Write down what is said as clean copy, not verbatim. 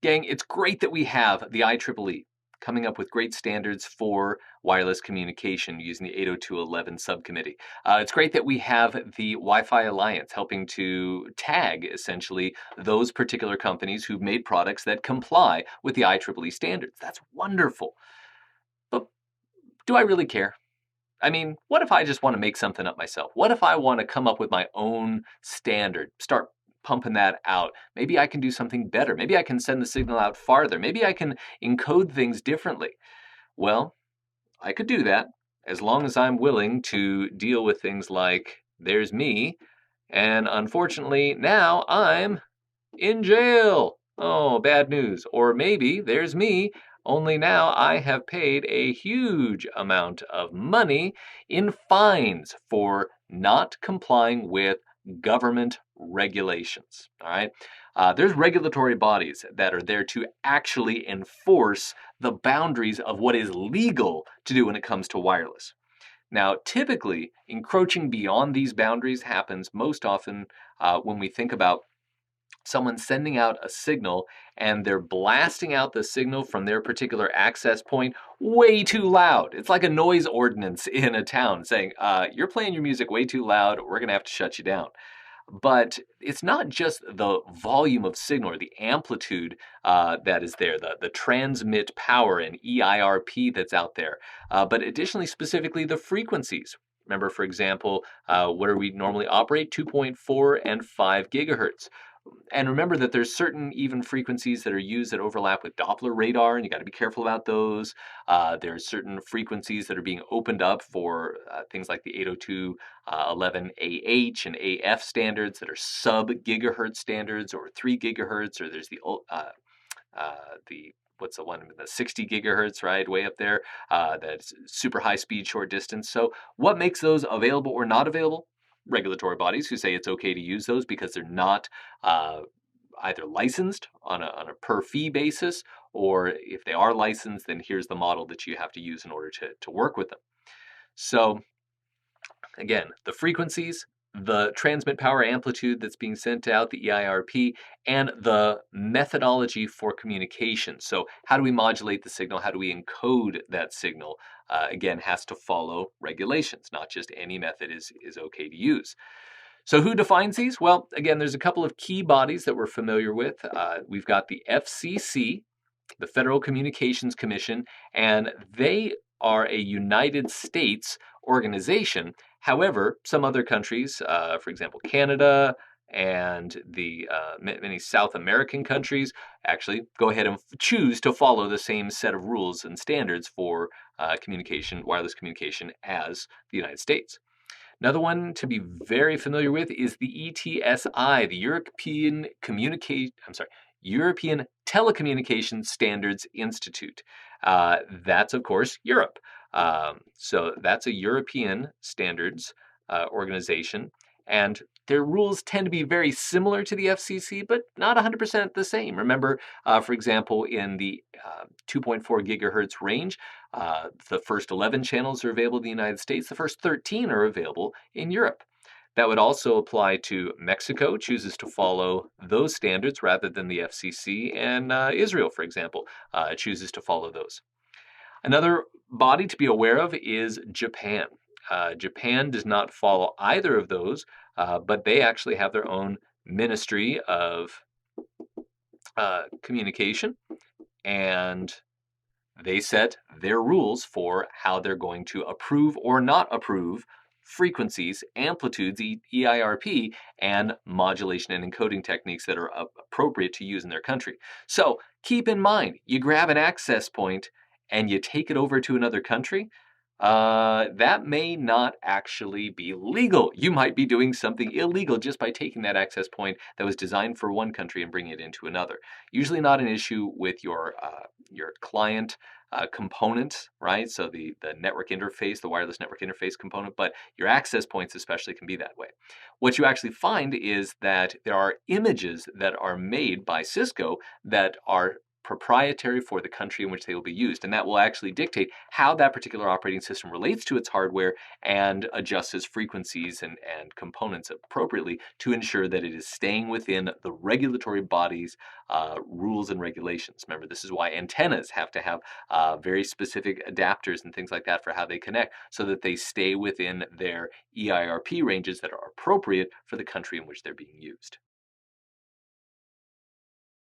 Gang, it's great that we have the IEEE coming up with great standards for wireless communication using the 802.11 subcommittee. It's great that we have the Wi-Fi Alliance helping to tag, essentially, those particular companies who've made products that comply with the IEEE standards. That's wonderful. But do I really care? I mean, what if I just want to make something up myself? What if I want to come up with my own standard, start pumping that out? Maybe I can do something better. Maybe I can send the signal out farther. Maybe I can encode things differently. Well, I could do that as long as I'm willing to deal with things like there's me, and unfortunately now I'm in jail. Oh, bad news. Or maybe there's me, only now I have paid a huge amount of money in fines for not complying with government regulations. All right. There's regulatory bodies that are there to actually enforce the boundaries of what is legal to do when it comes to wireless. Now, typically, encroaching beyond these boundaries happens most often when we think about someone sending out a signal and they're blasting out the signal from their particular access point way too loud. It's like a noise ordinance in a town saying, you're playing your music way too loud, we're going to have to shut you down. But it's not just the volume of signal or the amplitude that is there, the transmit power and EIRP that's out there, but additionally, specifically, the frequencies. Remember, for example, what do we normally operate? 2.4 and 5 gigahertz. And remember that there's certain even frequencies that are used that overlap with Doppler radar, and you got to be careful about those. There's certain frequencies that are being opened up for things like the 802.11ah and AF standards that are sub-gigahertz standards, or 3 gigahertz, or there's the what's the one, the 60 gigahertz, right, way up there, that's super high speed, short distance. So what makes those available or not available? Regulatory bodies who say it's okay to use those because they're not either licensed on a per fee basis, or if they are licensed, then here's the model that you have to use in order to work with them. So again, the frequencies, the transmit power amplitude that's being sent out, the EIRP, and the methodology for communication. So how do we modulate the signal? How do we encode that signal? Again, has to follow regulations. Not just any method is okay to use. So who defines these? Well, again, there's a couple of key bodies that we're familiar with. We've got the FCC, the Federal Communications Commission, and they are a United States organization. However, some other countries, for example, Canada and the many South American countries, actually go ahead and choose to follow the same set of rules and standards for communication, wireless communication, as the United States. Another one to be very familiar with is the ETSI, the European Telecommunications Standards Institute. That's, of course, Europe. So that's a European standards organization, and their rules tend to be very similar to the FCC, but not 100% the same. Remember, for example, in the 2.4 gigahertz range, the first 11 channels are available in the United States. The first 13 are available in Europe. That would also apply to Mexico, chooses to follow those standards rather than the FCC, and Israel, for example, chooses to follow those. Another body to be aware of is Japan. Japan does not follow either of those, but they actually have their own Ministry of Communication, and they set their rules for how they're going to approve or not approve frequencies, amplitudes, EIRP, and modulation and encoding techniques that are appropriate to use in their country. So keep in mind, you grab an access point and you take it over to another country, that may not actually be legal. You might be doing something illegal just by taking that access point that was designed for one country and bringing it into another. Usually not an issue with your client component, right? So the network interface, the wireless network interface component, but your access points especially can be that way. What you actually find is that there are images that are made by Cisco that are proprietary for the country in which they will be used. And that will actually dictate how that particular operating system relates to its hardware and adjusts its frequencies and components appropriately to ensure that it is staying within the regulatory body's rules and regulations. Remember, this is why antennas have to have very specific adapters and things like that for how they connect so that they stay within their EIRP ranges that are appropriate for the country in which they're being used.